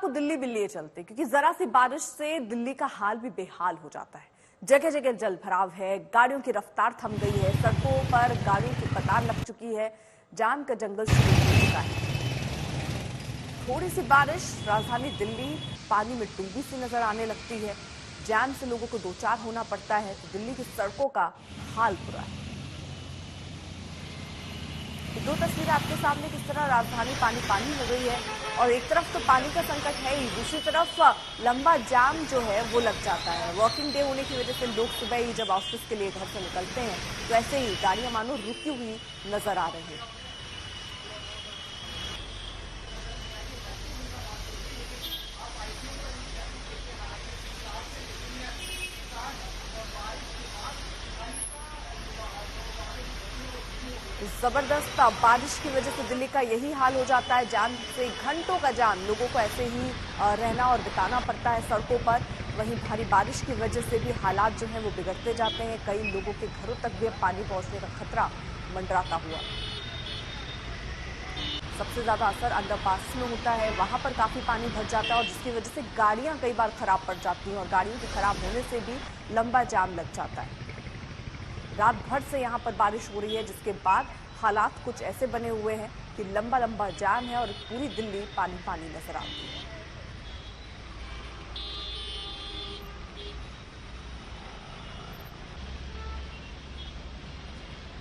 आपको दिल्ली भी लिए चलते, क्योंकि जरा सी बारिश से दिल्ली का हाल भी बेहाल हो जाता है। जगह जगह जल भराव है, गाड़ियों की रफ्तार थम गई है, सड़कों पर गाड़ियों की कतार लग चुकी है, जाम का जंगल शुरू हो चुका है। थोड़ी सी बारिश राजधानी दिल्ली पानी में डूबी सी नजर आने लगती है। जाम से लोगों को दो चार होना पड़ता है, तो दिल्ली की सड़कों का हाल बुरा है। दो तस्वीरें आपके सामने, किस तरह राजधानी पानी पानी हो गई है और एक तरफ तो पानी का संकट है ही, दूसरी तरफ लंबा जाम जो है वो लग जाता है। वर्किंग डे होने की वजह से लोग सुबह ही जब ऑफिस के लिए घर से निकलते हैं तो ऐसे ही गाड़ियां मानो रुकी हुई नजर आ रही है। जबरदस्त बारिश की वजह से दिल्ली का यही हाल हो जाता है। जाम से घंटों का जाम, लोगों को ऐसे ही रहना और बिताना पड़ता है सड़कों पर। वहीं भारी बारिश की वजह से भी हालात जो हैं वो बिगड़ते जाते हैं। कई लोगों के घरों तक भी पानी पहुंचने का खतरा मंडराता हुआ। सबसे ज्यादा असर अंडरपास में होता है, वहां पर काफी पानी भर जाता है और जिसकी वजह से गाड़ियां कई बार खराब पड़ जाती हैं और गाड़ियों के खराब होने से भी लंबा जाम लग जाता है। रात भर से यहाँ पर बारिश हो रही है, जिसके बाद हालात कुछ ऐसे बने हुए हैं कि लंबा लंबा जाम है और पूरी दिल्ली पानी पानी नजर आती है।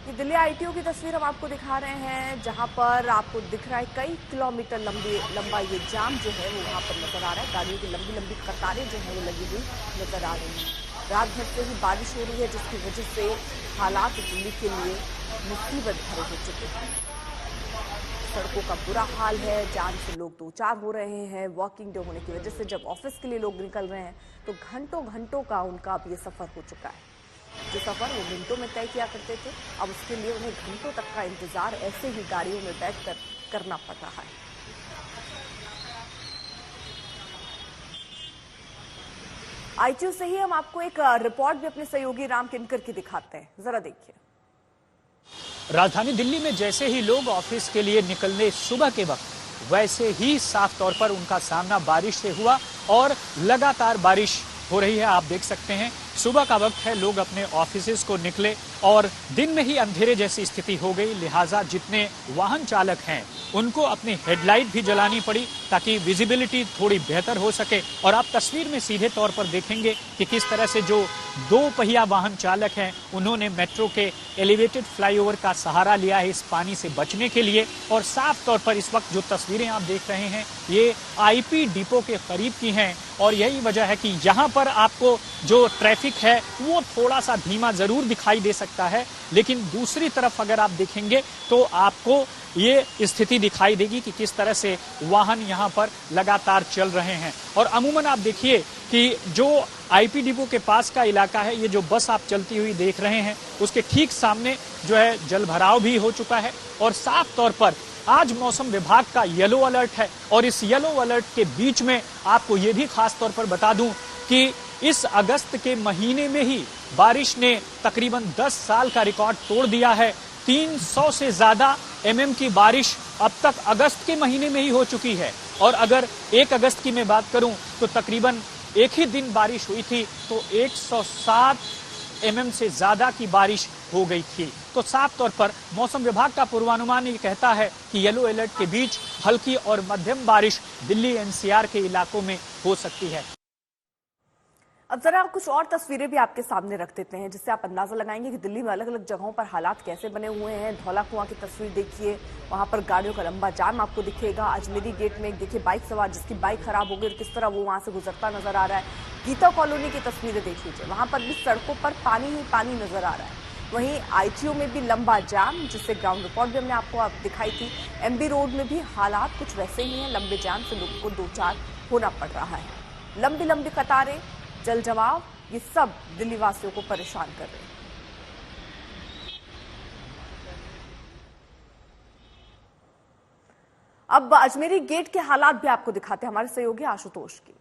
ये दिल्ली आईटीओ की तस्वीर हम आपको दिखा रहे हैं, जहां पर आपको दिख रहा है कई किलोमीटर लंबा ये जाम जो है वो वहां पर नजर आ रहा है। गाड़ियों की लंबी लंबी कतारें जो है वो लगी हुई नजर आ रही हैं। रात भर से ही बारिश हो रही है, जिसकी वजह से हालात दिल्ली के लिए मुसीबत भरे हो चुके हैं। सड़कों का बुरा हाल है, जाम से लोग दो चार हो रहे हैं। वॉकिंग डे होने की वजह से जब ऑफिस के लिए लोग निकल रहे हैं तो घंटों घंटों का उनका अब ये सफर हो चुका है। जो सफर वो मिनटों में तय किया करते थे, अब उसके लिए उन्हें घंटों तक का इंतजार ऐसे ही गाड़ियों में बैठकर करना पड़ रहा है। आईटीयू से ही हम आपको एक रिपोर्ट भी अपने सहयोगी राम किनकर की दिखाते हैं, जरा देखिए। राजधानी दिल्ली में जैसे ही लोग ऑफिस के लिए निकलने सुबह के वक्त, वैसे ही साफ तौर पर उनका सामना बारिश से हुआ और लगातार बारिश हो रही है। आप देख सकते हैं सुबह का वक्त है, लोग अपने ऑफिसेज को निकले और दिन में ही अंधेरे जैसी स्थिति हो गई, लिहाजा जितने वाहन चालक हैं उनको अपनी हेडलाइट भी जलानी पड़ी ताकि विजिबिलिटी थोड़ी बेहतर हो सके। और आप तस्वीर में सीधे तौर पर देखेंगे कि किस तरह से जो दो पहिया वाहन चालक हैं उन्होंने मेट्रो के एलिवेटेड फ्लाईओवर का सहारा लिया है इस पानी से बचने के लिए। और साफ तौर पर इस वक्त जो तस्वीरें आप देख रहे हैं ये आईपी डिपो के करीब की हैं और यही वजह है कि यहाँ पर आपको जो ट्रैफिक है वो थोड़ा सा धीमा जरूर दिखाई दे सकता है, लेकिन दूसरी तरफ अगर आप देखेंगे तो आपको ये स्थिति दिखाई देगी कि किस तरह से वाहन यहाँ पर लगातार चल रहे हैं। और अमूमन आप देखिए कि जो आईपी डिपो के पास का इलाका है, ये जो बस आप चलती हुई देख रहे हैं उसके ठीक सामने जो है जल भराव भी हो चुका है। और साफ तौर पर आज मौसम विभाग का येलो अलर्ट है और इस येलो अलर्ट के बीच में आपको ये भी खास तौर पर बता दूं कि इस अगस्त के महीने में ही बारिश ने तकरीबन 10 साल का रिकॉर्ड तोड़ दिया है। 300 से ज्यादा mm की बारिश अब तक अगस्त के महीने में ही हो चुकी है। और अगर 1 अगस्त की मैं बात करूं तो तकरीबन एक ही दिन बारिश हुई थी तो 107 mm से ज्यादा की बारिश हो गई थी। तो साफ तौर पर मौसम विभाग का पूर्वानुमान ये कहता है कि येलो अलर्ट के बीच हल्की और मध्यम बारिश दिल्ली एनसीआर के इलाकों में हो सकती है। अब जरा कुछ और तस्वीरें भी आपके सामने रख देते हैं, जिससे आप अंदाजा लगाएंगे कि दिल्ली में अलग अलग जगहों पर हालात कैसे बने हुए हैं। धौला कुआं की तस्वीर देखिए, वहां पर गाड़ियों का लंबा जाम आपको दिखेगा। अजमेरी गेट में देखिए बाइक सवार जिसकी बाइक खराब हो गई और किस तरह वो वहां से गुजरता नजर आ रहा है। गीता कॉलोनी की तस्वीरें देख लीजिए, वहां पर भी सड़कों पर पानी ही पानी नजर आ रहा है। वहीं आईटीओ में भी लंबा जाम, जिससे ग्राउंड रिपोर्ट भी हमने आपको दिखाई थी। एमबी रोड में भी हालात कुछ वैसे ही हैं, लंबे जाम से लोगों को दो चार होना पड़ रहा है। लंबी लंबी कतारें, जल जमाव, ये सब दिल्ली वासियों को परेशान कर रहे हैं। अब अजमेरी गेट के हालात भी आपको दिखाते हैं हमारे सहयोगी आशुतोष की।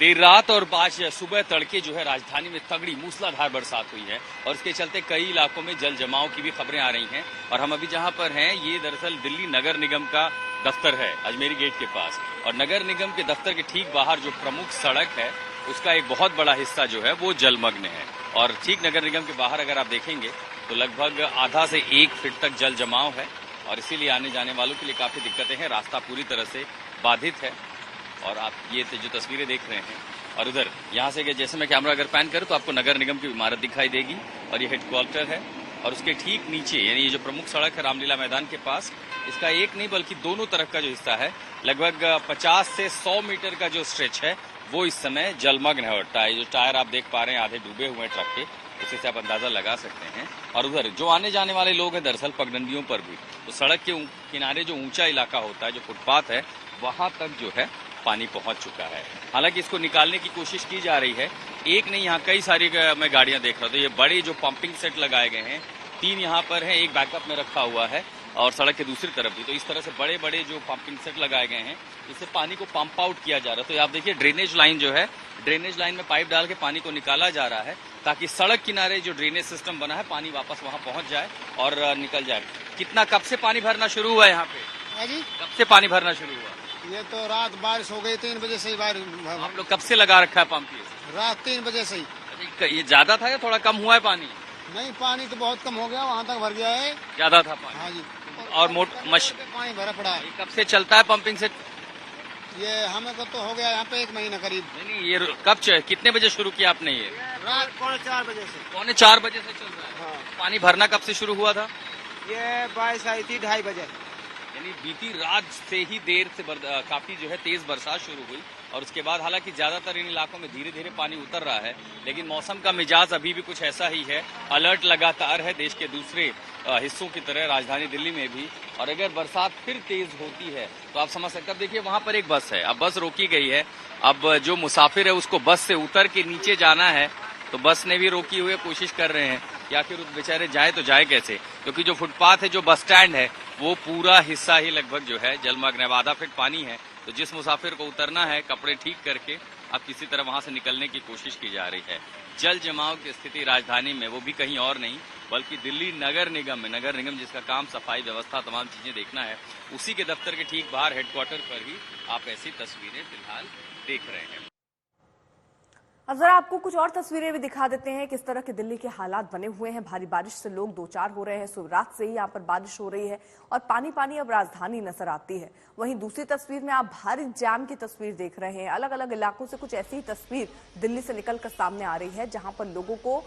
देर रात और आज सुबह तड़के जो है राजधानी में तगड़ी मूसलाधार बरसात हुई है और इसके चलते कई इलाकों में जल जमाव की भी खबरें आ रही हैं। और हम अभी जहां पर हैं ये दरअसल दिल्ली नगर निगम का दफ्तर है अजमेरी गेट के पास, और नगर निगम के दफ्तर के ठीक बाहर जो प्रमुख सड़क है उसका एक बहुत बड़ा हिस्सा जो है वो जलमग्न है। और ठीक नगर निगम के बाहर अगर आप देखेंगे तो लगभग आधा से 1 फीट तक जल जमाव है, और इसीलिए आने जाने वालों के लिए काफी दिक्कतें हैं। रास्ता पूरी तरह से बाधित है। और आप ये जो तस्वीरें देख रहे हैं, और उधर यहाँ से जैसे मैं कैमरा अगर पैन करूं तो आपको नगर निगम की इमारत दिखाई देगी, और ये हेडक्वार्टर है। और उसके ठीक नीचे यानी ये जो प्रमुख सड़क है रामलीला मैदान के पास, इसका एक नहीं बल्कि दोनों तरफ का जो हिस्सा है लगभग 50 से 100 मीटर का जो स्ट्रेच है वो इस समय जलमग्न है। और जो टायर आप देख पा रहे हैं आधे डूबे हुए हैं ट्रक के, उसी से आप अंदाजा लगा सकते हैं। और उधर जो आने जाने वाले लोग हैं दरअसल पगडंडियों पर भी, तो सड़क के किनारे जो ऊंचा इलाका होता है, जो फुटपाथ है, वहां तक जो है पानी पहुंच चुका है। हालांकि इसको निकालने की कोशिश की जा रही है। एक नहीं, यहाँ कई सारी मैं गाड़ियां देख रहा था। ये बड़े जो पंपिंग सेट लगाए गए हैं, 3 यहाँ पर है, एक बैकअप में रखा हुआ है और सड़क के दूसरी तरफ भी। तो इस तरह से बड़े बड़े जो पंपिंग सेट लगाए गए हैं, इससे पानी को पंप आउट किया जा रहा है। तो आप देखिए ड्रेनेज लाइन जो है, ड्रेनेज लाइन में पाइप डाल के पानी को निकाला जा रहा है, ताकि सड़क किनारे जो ड्रेनेज सिस्टम बना है पानी वापस वहां पहुंच जाए और निकल जाए। कितना, कब से पानी भरना शुरू हुआ है यहाँ पे? जी, कब से पानी भरना शुरू हुआ? ये तो रात बारिश हो गई, 3 बजे से ही बारिश। आप लोग कब से लगा रखा है पंप? रात 3 बजे से ही। अच्छा, ये ज्यादा था या थोड़ा कम हुआ है पानी? नहीं, पानी तो बहुत कम हो गया, वहाँ तक भर गया है। ज्यादा था पानी? हाँ जी। और पानी भरा पड़ा है। कब से चलता है पंपिंग सेट? ये हमें को तो हो गया यहाँ पे 1 महीना करीब। नहीं, ये कब कितने बजे शुरू किया आपने? ये रात 4:45 बजे से। 4:45 बजे से चल रहा है। हाँ। पानी भरना कब से शुरू हुआ था? ये बारिश आई थी 2:30 बजे। यानी बीती रात से ही देर से काफी जो है तेज बरसात शुरू हुई, और उसके बाद हालांकि ज्यादातर इन इलाकों में धीरे धीरे पानी उतर रहा है, लेकिन मौसम का मिजाज अभी भी कुछ ऐसा ही है। अलर्ट लगातार है देश के दूसरे हिस्सों की तरह, राजधानी दिल्ली में भी। और अगर बरसात फिर तेज होती है तो आप समझ सकते हैं। देखिए वहां पर एक बस है, अब बस रोकी गई है। अब जो मुसाफिर है उसको बस से उतर के नीचे जाना है, तो बस ने भी रोकी हुई कोशिश कर रहे हैं कि आखिर उस बेचारे जाए तो जाए कैसे, क्योंकि जो फुटपाथ है, जो बस स्टैंड है, वो पूरा हिस्सा ही लगभग जो है जलमग्न है। आधा फीट पानी है, तो जिस मुसाफिर को उतरना है कपड़े ठीक करके अब किसी तरह वहां से निकलने की कोशिश की जा रही है। जल जमाव की स्थिति राजधानी में, वो भी कहीं और नहीं बल्कि दिल्ली नगर निगम में। नगर निगम जिसका काम सफाई व्यवस्था तमाम चीजें देखना है, उसी के दफ्तर के ठीक बाहर हेडक्वार्टर पर ही आप ऐसी तस्वीरें फिलहाल देख रहे हैं। अब जरा आपको कुछ और तस्वीरें भी दिखा देते हैं किस तरह के दिल्ली के हालात बने हुए हैं। भारी बारिश से लोग दो चार हो रहे हैं। सुबह रात से ही यहाँ पर बारिश हो रही है और पानी पानी अब राजधानी नजर आती है। वहीं दूसरी तस्वीर में आप भारी जाम की तस्वीर देख रहे हैं। अलग अलग इलाकों से कुछ ऐसी ही तस्वीर दिल्ली से निकलकर सामने आ रही है, जहां पर लोगों को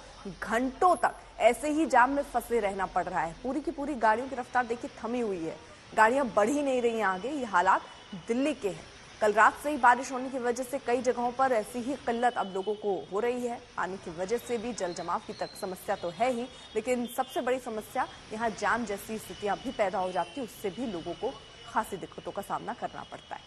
घंटों तक ऐसे ही जाम में फंसे रहना पड़ रहा है। पूरी की पूरी गाड़ियों की रफ्तार देखिए थमी हुई है, गाड़ियां बढ़ ही नहीं रही आगे। ये हालात दिल्ली के हैं। कल रात से ही बारिश होने की वजह से कई जगहों पर ऐसी ही किल्लत अब लोगों को हो रही है। पानी की वजह से भी जल जमाव की तक समस्या तो है ही, लेकिन सबसे बड़ी समस्या यहाँ जाम जैसी स्थितियां भी पैदा हो जाती है, उससे भी लोगों को खासी दिक्कतों का सामना करना पड़ता है।